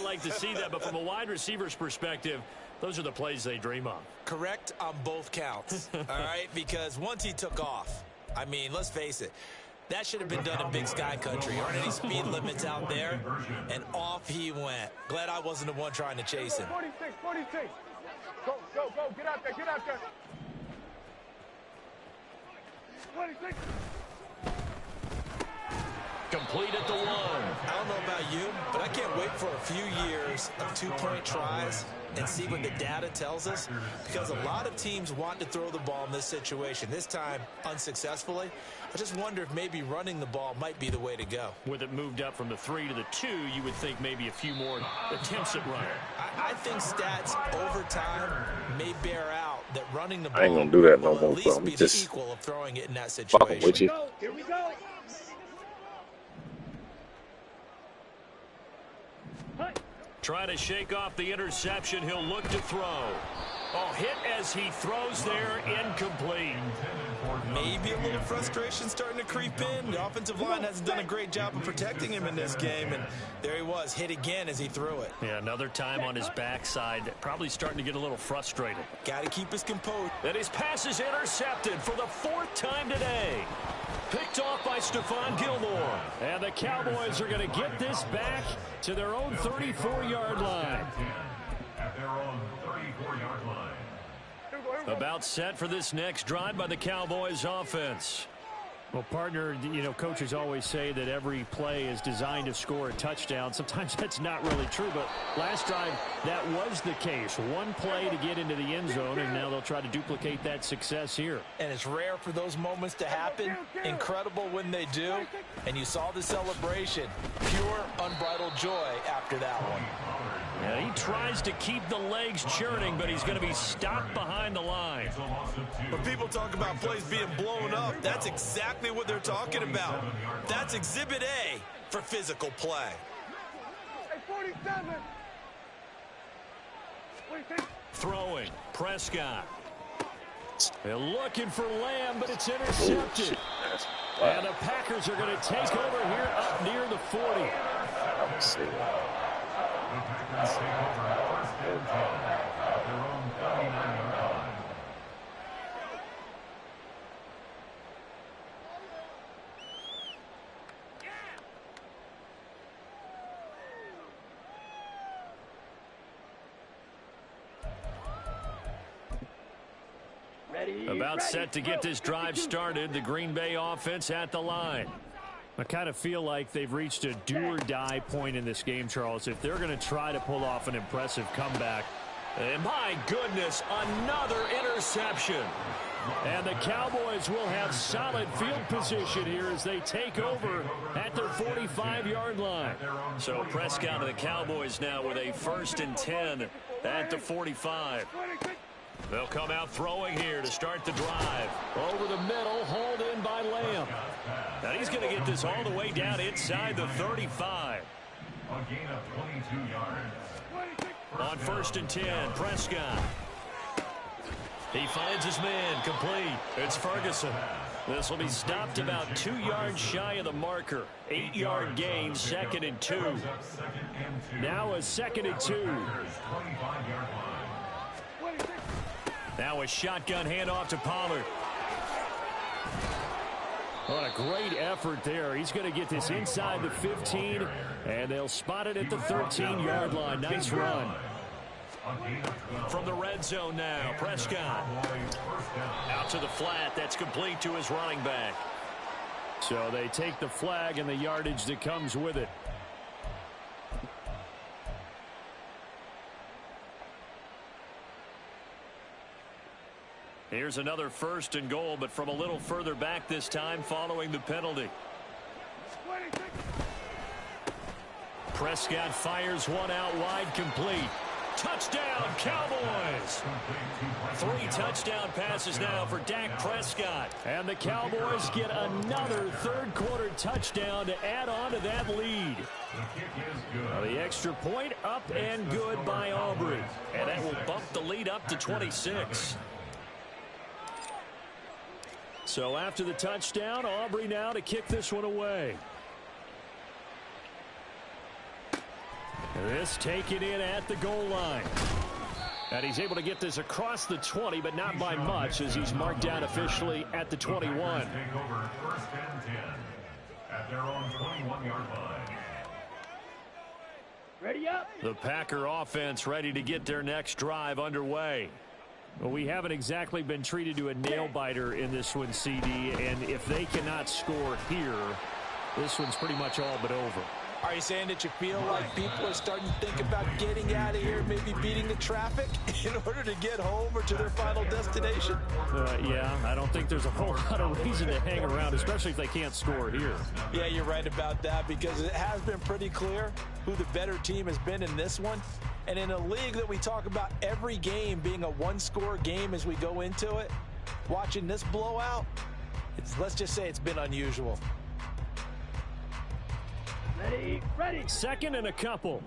like to see that, but from a wide receiver's perspective, those are the plays they dream of. Correct on both counts, all right? Because once he took off, I mean, let's face it, that should have been done in Big Sky Country. Aren't any speed limits out there? And off he went. Glad I wasn't the one trying to chase him. 46, 46. Go, go, go. Get out there, get out there. 26. Complete at the 1. I don't know about you, but I can't wait for a few years of two-point tries and see what the data tells us, because a lot of teams want to throw the ball in this situation. This time, unsuccessfully. I just wonder if maybe running the ball might be the way to go. With it moved up from the 3 to the 2, you would think maybe a few more attempts at running. I think stats over time may bear out that running the ball I ain't gonna do that no will more. at least I'm be the just equal of throwing it in that fucking situation. with you. Here we go. Trying to shake off the interception. He'll look to throw. Oh, hit as he throws there, incomplete. Maybe a little frustration starting to creep in. The offensive line hasn't done a great job of protecting him in this game, and there he was, hit again as he threw it. Yeah, another time on his backside, probably starting to get a little frustrated. Got to keep his composure. And his pass is intercepted for the 4th time today. Picked off by Stephon Gilmore. And the Cowboys are going to get this back to their own 34-yard line. At their own 34-yard line. About set for this next drive by the Cowboys offense. Well, partner, you know, coaches always say that every play is designed to score a touchdown. Sometimes that's not really true, but last drive, that was the case. One play to get into the end zone, and now they'll try to duplicate that success here. And it's rare for those moments to happen. Incredible when they do. And you saw the celebration. Pure, unbridled joy after that one. Yeah, he tries to keep the legs churning, but he's going to be stopped behind the line. When people talk about plays being blown up, that's exactly what they're talking about. That's Exhibit A for physical play. Hey, 47. 46. Throwing, Prescott. They're looking for Lamb, but it's intercepted. And the Packers are going to take over here up near the 40. The Packers take over 1st and 10 at their own 39-yard line. About set to get this drive started. The Green Bay offense at the line. I kind of feel like they've reached a do-or-die point in this game, Charles. If they're going to try to pull off an impressive comeback. And my goodness, another interception. And the Cowboys will have solid field position here as they take over at their 45-yard line. So Prescott and the Cowboys now with a 1st and 10 at the 45. They'll come out throwing here to start the drive. Over the middle, hauled in by Lamb. Now he's going to get this all the way down inside the 35. A gain of 22 yards. On 1st and 10, Prescott. He finds his man, complete. It's Ferguson. This will be stopped about 2 yards shy of the marker. 8-yard gain, 2nd and 2. Now a 2nd and 2. Now a shotgun handoff to Pollard. What a great effort there. He's going to get this inside the 15, and they'll spot it at the 13-yard line. Nice run. From the red zone now, Prescott. Out to the flat. That's complete to his running back. So they take the flag and the yardage that comes with it. Here's another 1st and goal, but from a little further back this time following the penalty. Prescott fires one out wide, complete. Touchdown, Cowboys! 3 touchdown passes now for Dak Prescott. And the Cowboys get another 3rd quarter touchdown to add on to that lead. Now the extra point up and good by Aubrey. And that will bump the lead up to 26. So after the touchdown, Aubrey now to kick this one away. This taken in at the goal line. And he's able to get this across the 20, but not by much, as he's marked down officially at the 21. Take over first and 10 at their own 21-yard line. Ready up. The Packer offense ready to get their next drive underway. Well, we haven't exactly been treated to a nail-biter in this one, CD, and if they cannot score here, this one's pretty much all but over. Are you saying that you feel like people are starting to think about getting out of here, maybe beating the traffic in order to get home or to their final destination? Yeah, I don't think there's a whole lot of reason to hang around, especially if they can't score here. Yeah, you're right about that, because it has been pretty clear who the better team has been in this one. And in a league that we talk about every game being a one-score game as we go into it, watching this blowout, let's just say it's been unusual. Ready, ready. Second and a couple.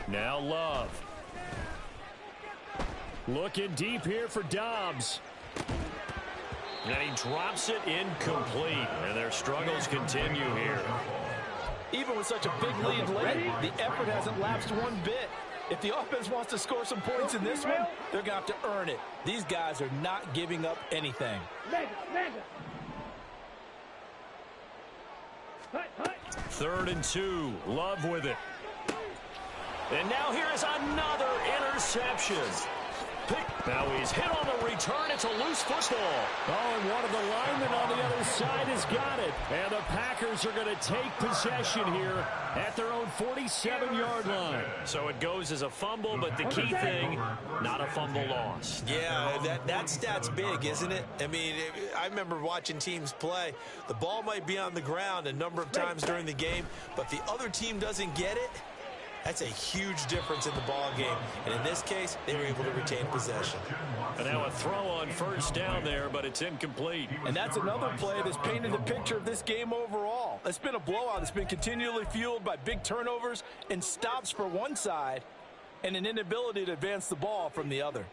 Now Love. Looking deep here for Dobbs. And he drops it incomplete. And their struggles continue here. Even with such a big lead late, the effort hasn't lapsed one bit. If the offense wants to score some points in this one, they're going to have to earn it. These guys are not giving up anything. Mega. Third and 2. Love with it. And now here is another interception. Now he's hit on the return. It's a loose football. Oh, and one of the linemen on the other side has got it. And the Packers are going to take possession here at their own 47-yard line. So it goes as a fumble, but the key thing, not a fumble loss. Yeah, that stat's big, isn't it? I mean, I remember watching teams play. The ball might be on the ground a number of times during the game, but if the other team doesn't get it, that's a huge difference in the ball game. And in this case, they were able to retain possession. And now a throw on first down there, but it's incomplete. And that's another play that's painted the picture of this game overall. It's been a blowout. It's been continually fueled by big turnovers and stops for one side and an inability to advance the ball from the other.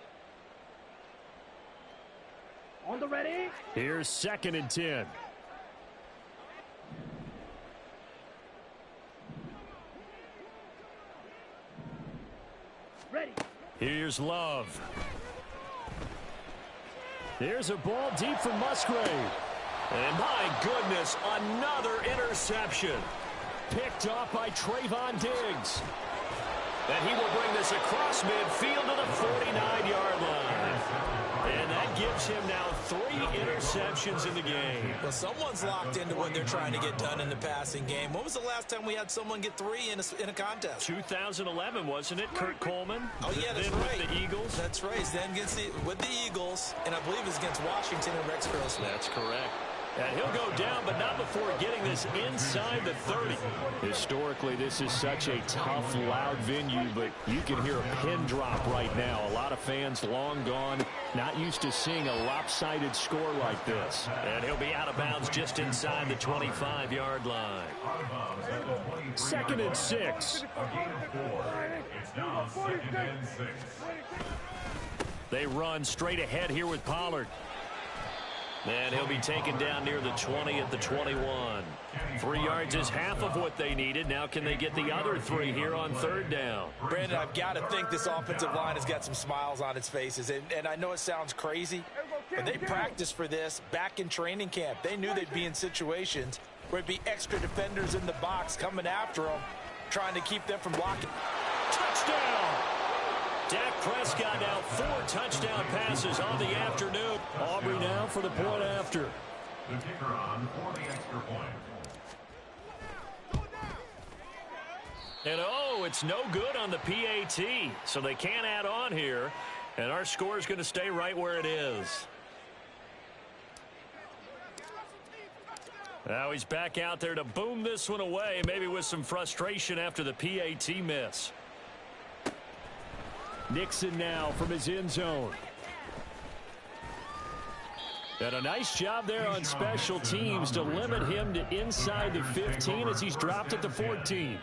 On the ready. Here's second and 10. Ready. Here's Love. Here's a ball deep for Musgrave. And my goodness, another interception. Picked off by Trayvon Diggs. And he will bring this across midfield to the 49-yard line. And that gives him now 3 interceptions in the game. Well, someone's locked into what they're trying to get done in the passing game. When was the last time we had someone get 3 in a contest? 2011, wasn't it? Kurt Coleman. Oh, yeah, that's then right. With the Eagles. That's right. Then with the Eagles, and I believe it's against Washington and Rex Grossman. That's correct. And he'll go down, but not before getting this inside the 30. Historically, this is such a tough, loud venue, but you can hear a pin drop right now. A lot of fans long gone, not used to seeing a lopsided score like this. And he'll be out of bounds just inside the 25-yard line. Second and 6. A gain of 4. It's now second and 6. They run straight ahead here with Pollard. And he'll be taken down near the 20 at the 21. 3 yards is half of what they needed. Now can they get the other 3 here on third down? Brandon, I've got to think this offensive line has got some smiles on its faces. And I know it sounds crazy, but they practiced for this back in training camp. They knew they'd be in situations where it'd be extra defenders in the box coming after them, trying to keep them from blocking. Touchdown! Dak Prescott now 4 touchdown passes on the afternoon. Aubrey now for the point after. The kicker on for the extra point. And oh, it's no good on the PAT, so they can't add on here. And our score is going to stay right where it is. Now he's back out there to boom this one away, maybe with some frustration after the PAT miss. Nixon now from his end zone. And a nice job there on special teams to limit him to inside the 15 as he's dropped at the 14.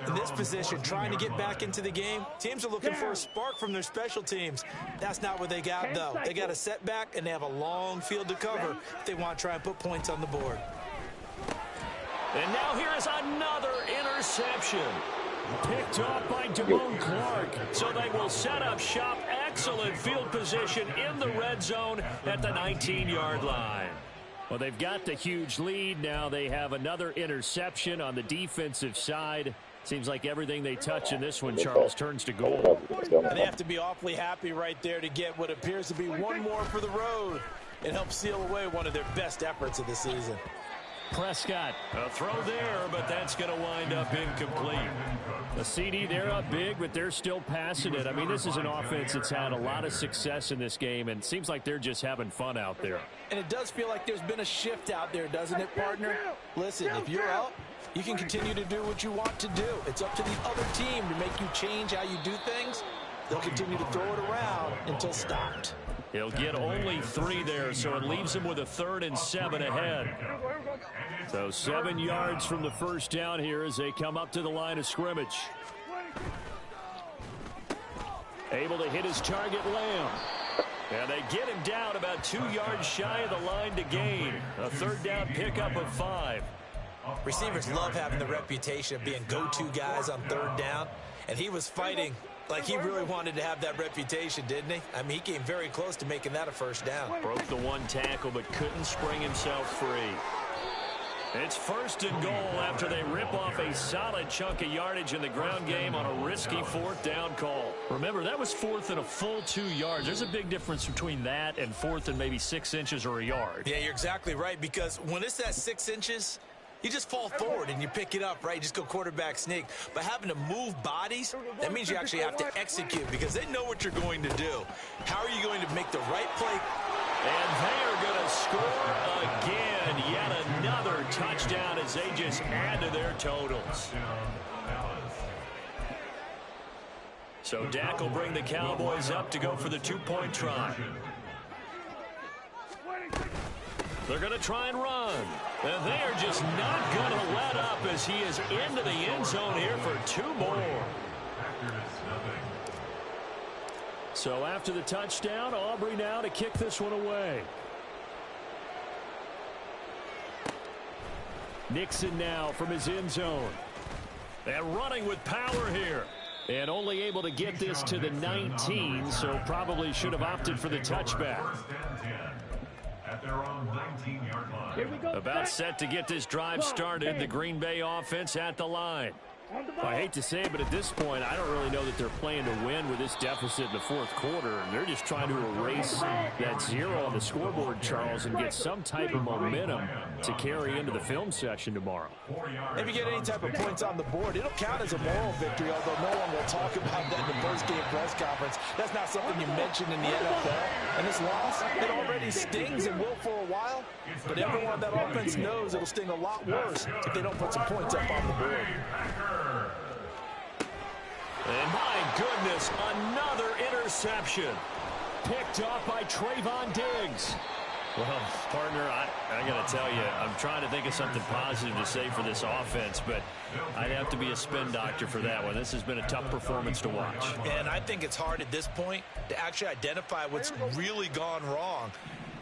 In this position, trying to get back into the game, teams are looking for a spark from their special teams. That's not what they got, though. They got a setback, and they have a long field to cover if they want to try and put points on the board. And now here is another interception. Picked off by Damone Clark. So they will set up shop. Excellent field position in the red zone at the 19-yard line. Well, they've got the huge lead. Now they have another interception on the defensive side. Seems like everything they touch in this one, Charles, turns to gold. And they have to be awfully happy right there to get what appears to be one more for the road. It helps seal away one of their best efforts of the season. Prescott, a throw there, but that's going to wind up incomplete. The CD, they're up big, but they're still passing it. I mean, this is an offense that's had a lot of success in this game, and it seems like they're just having fun out there. And it does feel like there's been a shift out there, doesn't it, partner? Listen, if you're up, you can continue to do what you want to do. It's up to the other team to make you change how you do things. They'll continue to throw it around until stopped. He'll get only 3 there, so it leaves him with a 3rd and 7 ahead. So 7 yards from the first down here as they come up to the line of scrimmage. Able to hit his target, Lamb. And they get him down about 2 yards shy of the line to gain. A 3rd down pickup of 5. Receivers love having the reputation of being go-to guys on 3rd down, and he was fighting like he really wanted to have that reputation, didn't he? I mean, he came very close to making that a 1st down. Broke the 1 tackle, but couldn't spring himself free. It's 1st and goal after they rip off a solid chunk of yardage in the ground game on a risky 4th down call. Remember, that was 4th and a full 2 yards. There's a big difference between that and 4th and maybe 6 inches or a yard. Yeah, you're exactly right, because when it's that 6 inches, you just fall forward and you pick it up, right? You just go quarterback sneak. But having to move bodies, that means you actually have to execute because they know what you're going to do. How are you going to make the right play? And they are going to score again. Yet another touchdown as they just add to their totals. So Dak will bring the Cowboys up to go for the 2-point try. They're going to try and run. And they are just not going to let up as he is into the end zone here for 2 more. So after the touchdown, Aubrey now to kick this one away. Nixon now from his end zone. And running with power here. And only able to get this to the 19, so probably should have opted for the touchback. At their own 19-yard line. Here we go. About set to get this drive started. The Green Bay offense at the line. I hate to say it, but at this point, I don't really know that they're playing to win with this deficit in the 4th quarter. And they're just trying to erase that 0 on the scoreboard, Charles, and get some type of momentum to carry into the film session tomorrow. If you get any type of points on the board, it'll count as a moral victory, although no one will talk about that in the post-game press conference. That's not something you mentioned in the NFL. And this loss, it already stings and will for a while. But everyone on that offense knows it'll sting a lot worse if they don't put some points up on the board. And my goodness, another interception. Picked off by Trayvon Diggs. Well, partner, I got to tell you, I'm trying to think of something positive to say for this offense, but I'd have to be a spin doctor for that one. This has been a tough performance to watch. And I think it's hard at this point to actually identify what's really gone wrong.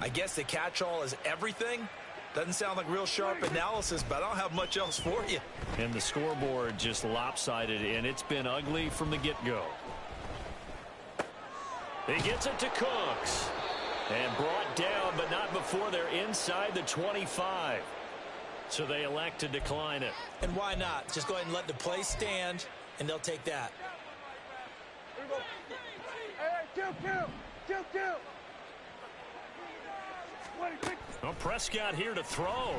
I guess the catch-all is everything. Doesn't sound like real sharp analysis, but I don't have much else for you. And the scoreboard just lopsided, and it's been ugly from the get-go. He gets it to Cooks. And brought down, but not before they're inside the 25. So they elect to decline it. And why not? Just go ahead and let the play stand, and they'll take that. Well, Prescott here to throw.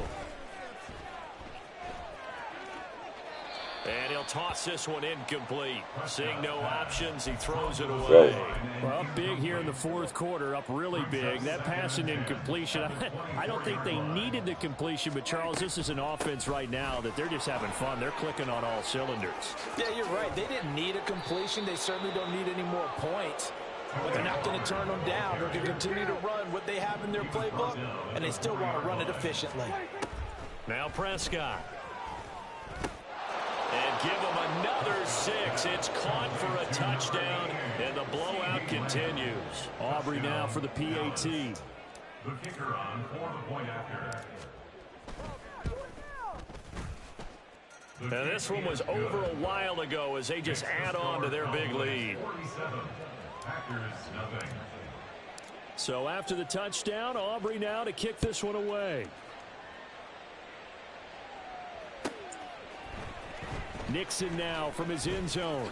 And he'll toss this one incomplete. Seeing no options, he throws it away. Well, up big here in the 4th quarter, up really big. That pass and incompletion, I don't think they needed the completion, but Charles, this is an offense right now that they're just having fun. They're clicking on all cylinders. Yeah, you're right. They didn't need a completion. They certainly don't need any more points. But they're not going to turn them down. They're going to continue to run what they have in their playbook, and they still want to run it efficiently. Now Prescott. And give him another 6. It's caught for a touchdown, and the blowout continues. Aubrey now for the PAT. The kicker on for the point after. And this one was over a while ago as they just add on to their big lead. So after the touchdown, Aubrey now to kick this one away. Nixon now from his end zone.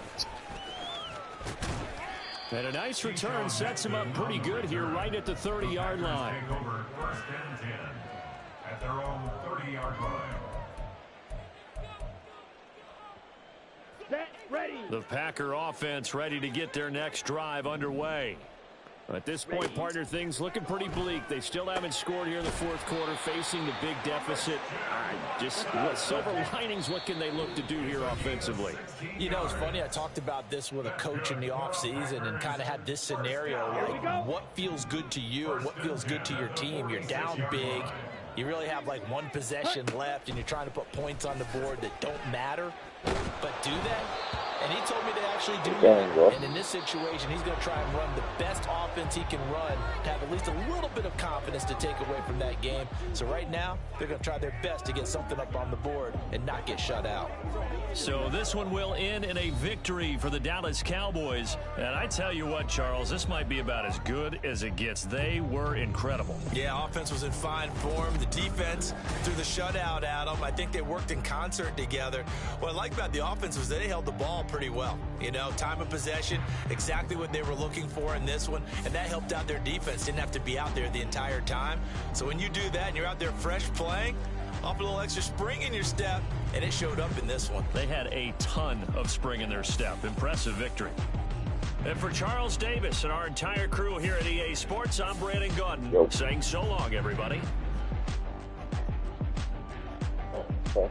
And a nice return sets him up pretty good here right at the 30-yard line. First and 10 at their own 30-yard line. The Packer offense ready to get their next drive underway. At this point, partner, things looking pretty bleak. They still haven't scored here in the fourth quarter, facing the big deficit. Just what silver linings, what can they look to do here offensively? You know, it's funny. I talked about this with a coach in the offseason and kind of had this scenario, like what feels good to you and what feels good to your team. You're down big. You really have like one possession left, and you're trying to put points on the board that don't matter. But do that? And he told me to actually do that. And in this situation, he's going to try and run the best offense he can run to have at least a little bit of confidence to take away from that game. So right now, they're going to try their best to get something up on the board and not get shut out. So this one will end in a victory for the Dallas Cowboys. And I tell you what, Charles, this might be about as good as it gets. They were incredible. Yeah, offense was in fine form. The defense threw the shutout at them. I think they worked in concert together. What I like about the offense was they held the ball pretty well. You know, time of possession, exactly what they were looking for in this one, and that helped out their defense. Didn't have to be out there the entire time. So when you do that and you're out there fresh playing, off a little extra spring in your step, and it showed up in this one. They had a ton of spring in their step. Impressive victory. And for Charles Davis and our entire crew here at EA Sports, I'm Brandon Gaudin saying so long, everybody. Okay.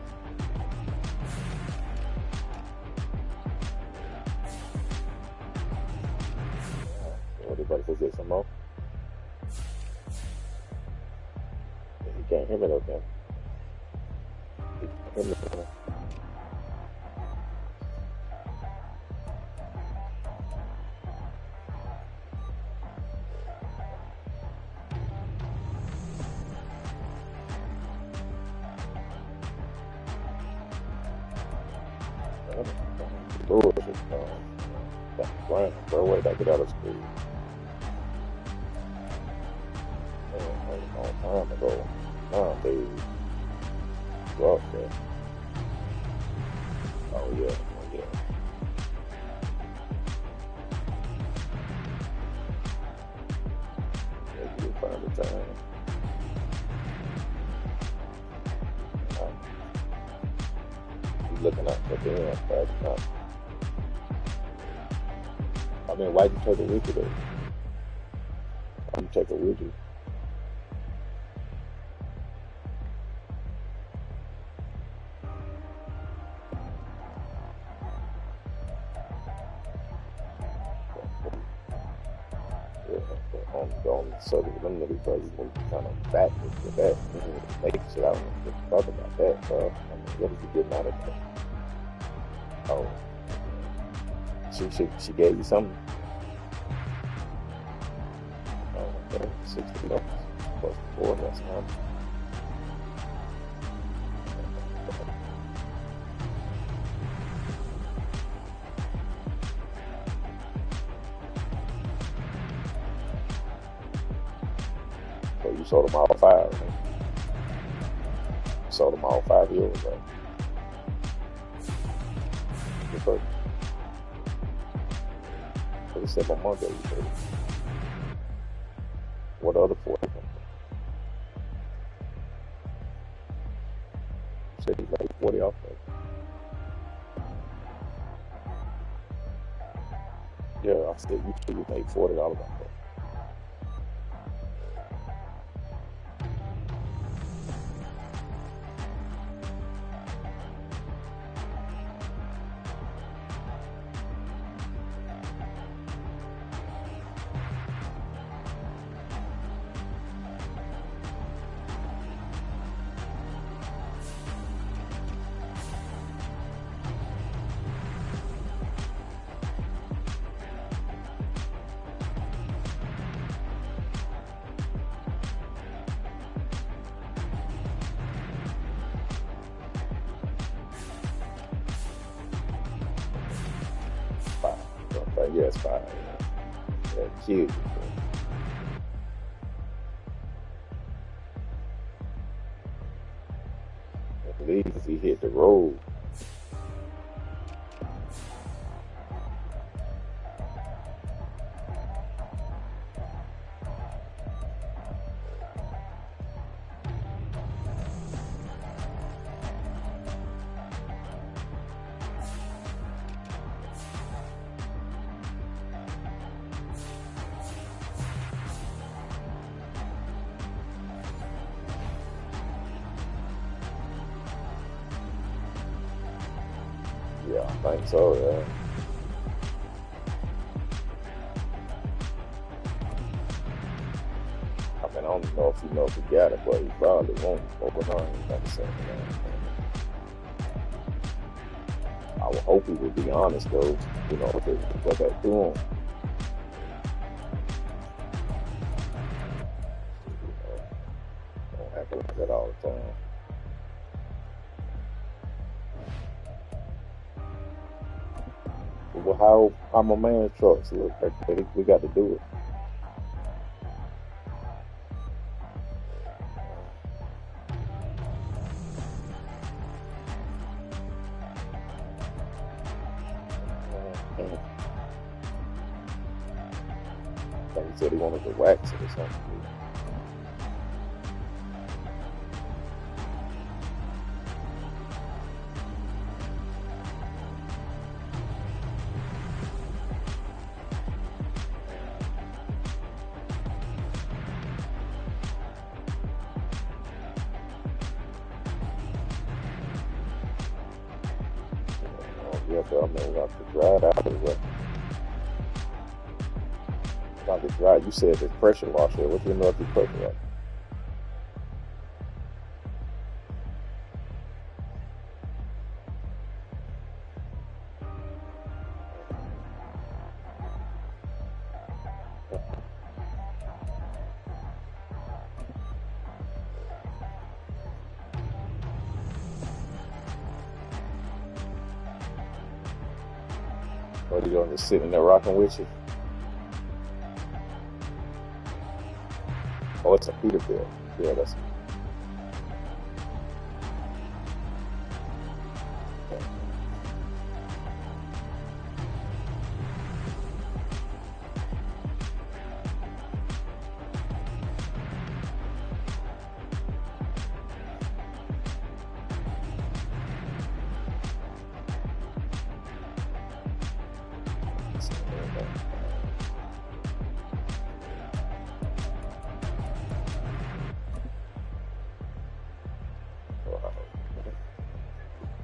Everybody go get some more. You can't hear me though, man. You can't hear me though. Bullshit, that's flying, bro. Way back it out of school. A long time ago. Nowadays, go up there. Oh yeah, oh yeah. Maybe you find the time. Looking out for them, but not. I mean, why'd you take a week today? Why'd you take a week? On the subject of them niggas, bro, you want to kind of back with that. You know, make shit out and talk about that, bro. I mean, what is you getting out of that? Oh, she gave you something. Oh, okay, $60 plus $4. That's fine. So you sold them all 5. Right? Sold them all 5 years, right? But they said my Monday, you said. What other 4? You said you made 40 off of it. Yeah, I said you made $40 off of it. Yeah, it's fine. Yeah, killed you. At least he hit the road. Yeah, I think so, yeah. I mean, I don't know if he knows he got it, but he probably won't. Overnight, like I said, I would hope he would be honest, though. You know, to go back to him. Don't happen like that all the time. Well, how my man trucks look like, we got to do it. I think he said he wanted to wax it or something. Yeah, but I mean, like the dried out of it. Like the dry, you said it's pressure washer. What do you know if it's pressure washer? Or you gonna just sitting there rocking with you? Oh, it's a Peterbilt. Yeah, that's.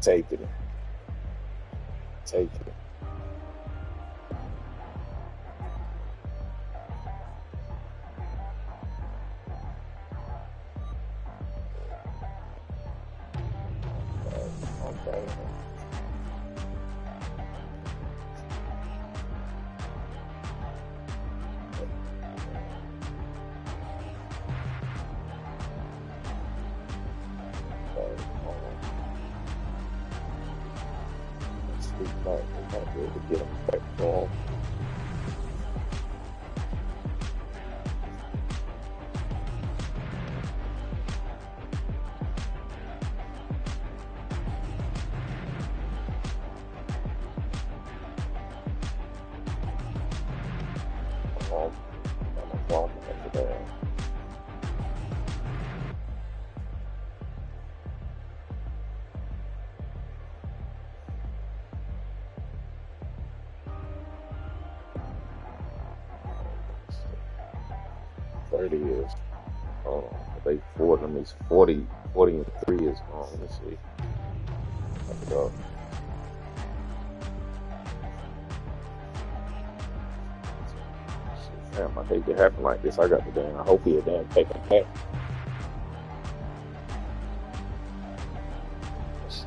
Taped it. Taped it. Okay. To get him back home. Years. They 40, I mean, it's 40 and 3 is let me see. Damn, I hate to happen like this. I got the damn, I hope he a damn take a pack. Let's see.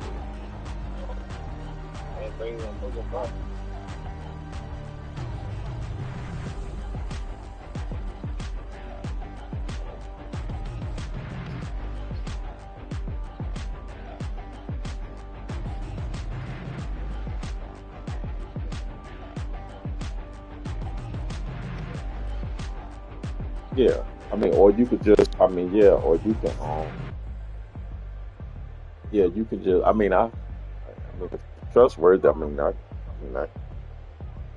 Yeah. I mean, or you could just, I mean, yeah, or you can, yeah, you can just, I mean, if it's trustworthy, I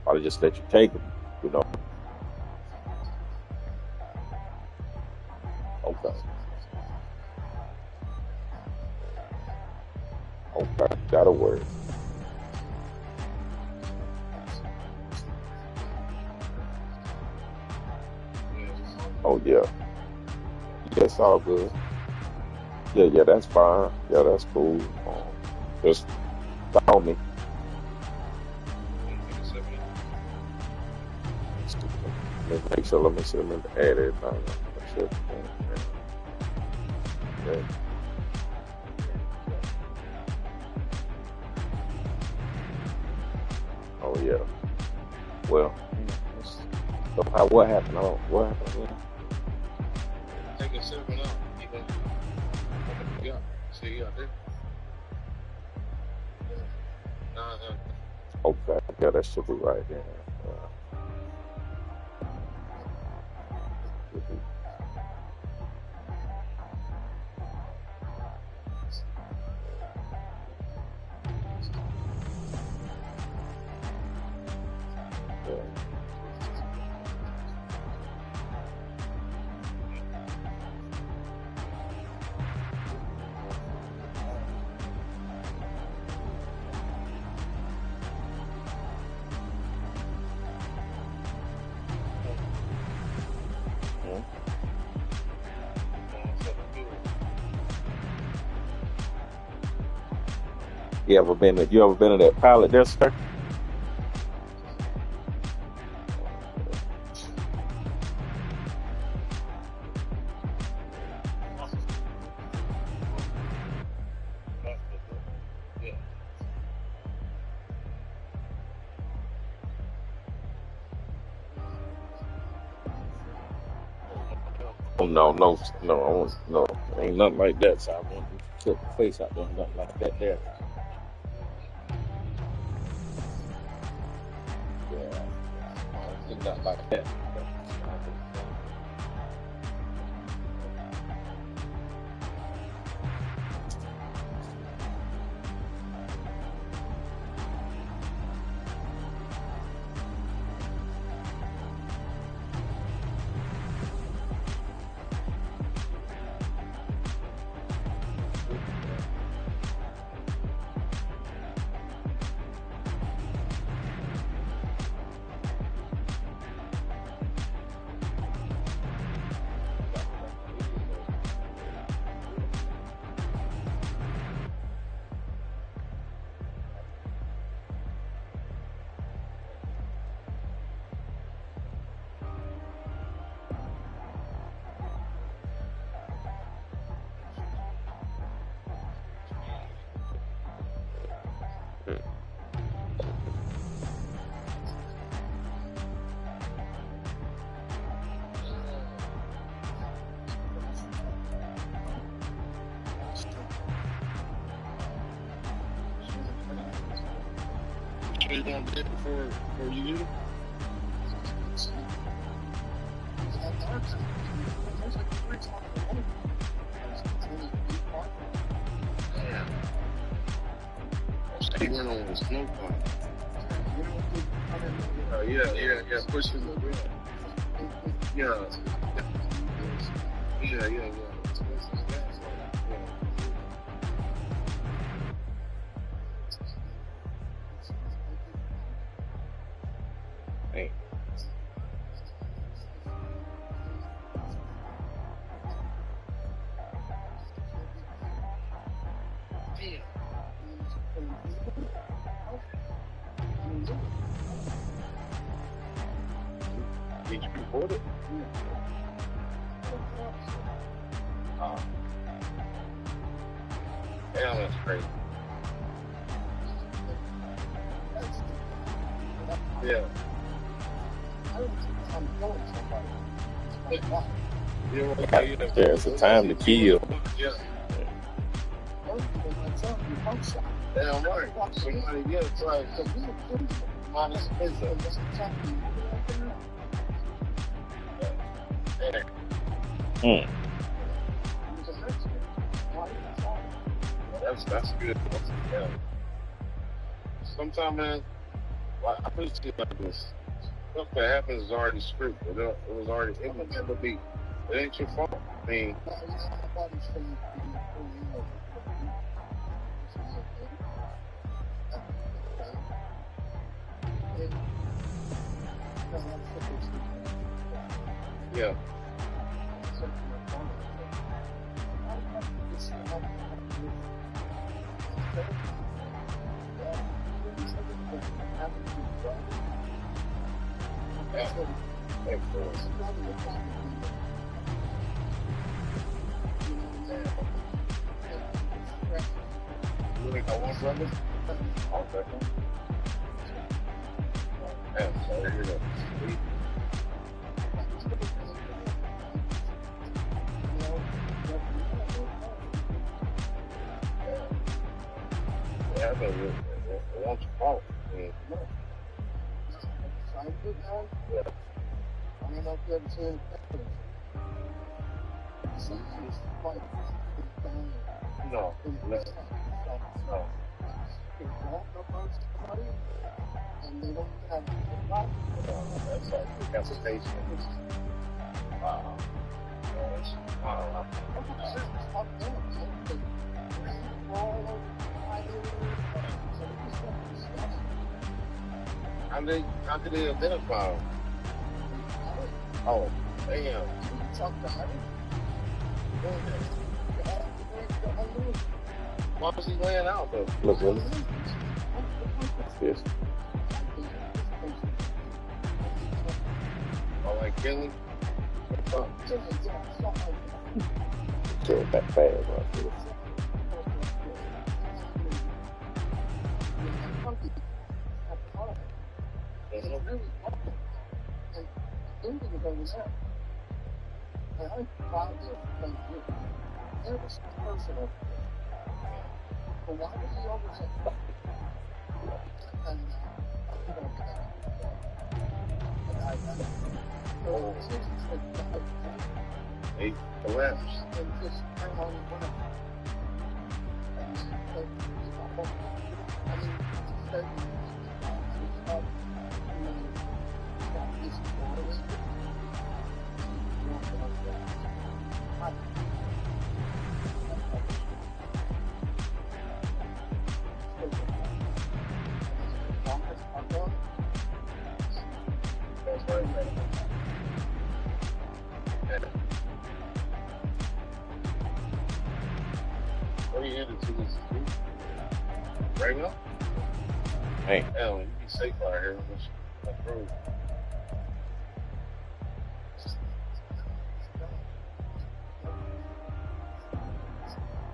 probably just let you take them, you know. Okay. Okay. That'll work. Oh, yeah. Yeah, it's all good. Yeah, yeah, that's fine. Yeah, that's cool. Just call me. Let me make sure, let me see, let me add everything. Make sure everything, yeah. Oh, yeah. Well, so what happened? Oh, what happened again? Okay, yeah, that should be right there. Should be, yeah. Mhm. You ever been to that pilot there, sir? Oh no, no, no, I want no, ain't nothing like that. So I want you to put the face out there, nothing like that there. Yeah, ain't nothing like that. Hey, did you record it? Uh, yeah, that's great. Yeah. There's a time to kill. Mm. That's good. Yeah. Sometimes, man, I put it to you like this. Stuff that happens is already scripted. It was already, it was meant to be. It ain't your fault. I mean, yeah. You only got one brother? Okay. Yeah, so here you go. Yeah, but it won't your fault. I mean, no. Yeah. I mean, I've never seen no. No. And they don't have that's like reputation. Wow. How did they identify him? Oh, damn. Why was he laying out though? Look, look. Yes. Oh, like Kelly? Kill that fast right there. They collapsed. That's right, man. What are you headed to this week? Right now? Hey. Hell, you be safe out here. That's road.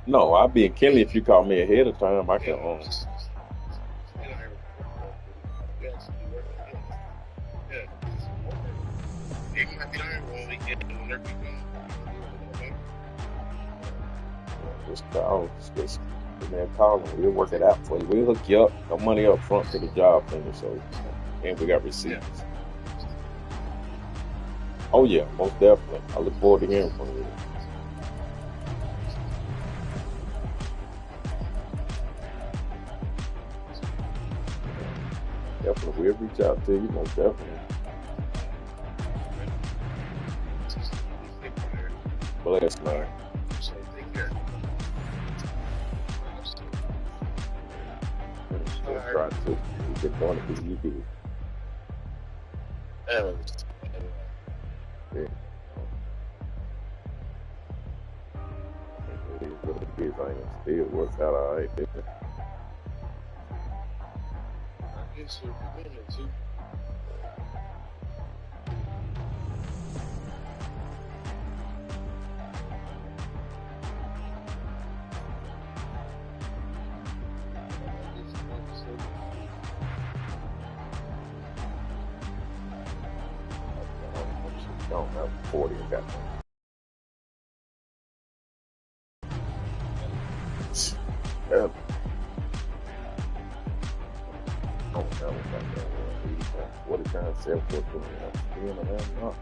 No, I'll be in Kelly if you call me ahead of time. I can Even might be iron when we get when they're just call. Just man, call them. We'll work it out for you. We'll hook you up. No money up front to the job finish. So, and we got receipts. Yeah. Oh yeah, most definitely. I look forward to hearing from you. Definitely, we'll reach out to you. Most definitely. Bless, man. So take care. Just try to. You get doing it because you do. Yeah. It is what it is. I ain't still works out all right, didn't it? I guess you're beginning to. Don't have 40 and got yeah. I don't know about that one. 80 times, 40 times, 7, 14, 3.5.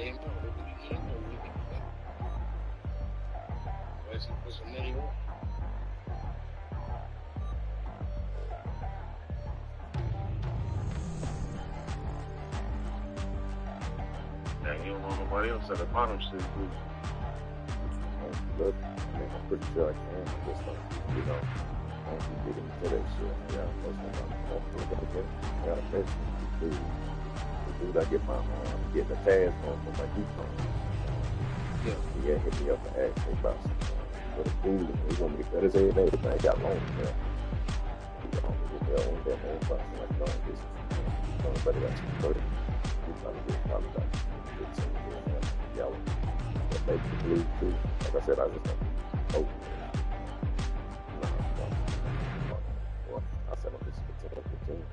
ain't know. They ain't know. Why should put some money on? Dang, you don't know nobody else at the bottom still, do. But I mean, I'm pretty sure I can. I just don't, I don't keep getting into that shit. Yeah, most of them, I got a message to do. The dude, I get my getting the task on for my youth phone. Yeah. He had hit me up and asked me about for the food. He wanted me to cut his head and everything. I got long hair. He got me to get on that man. Like, don't this. Nobody got some money. He's trying to get probably about 15 years yellow. That makes the blue too. Like I said, I just don't. Well, I said I'm just 15.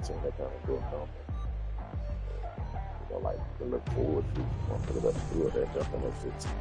That kind of good number. Like to look forward to. I'm going to do it that jumping at 15.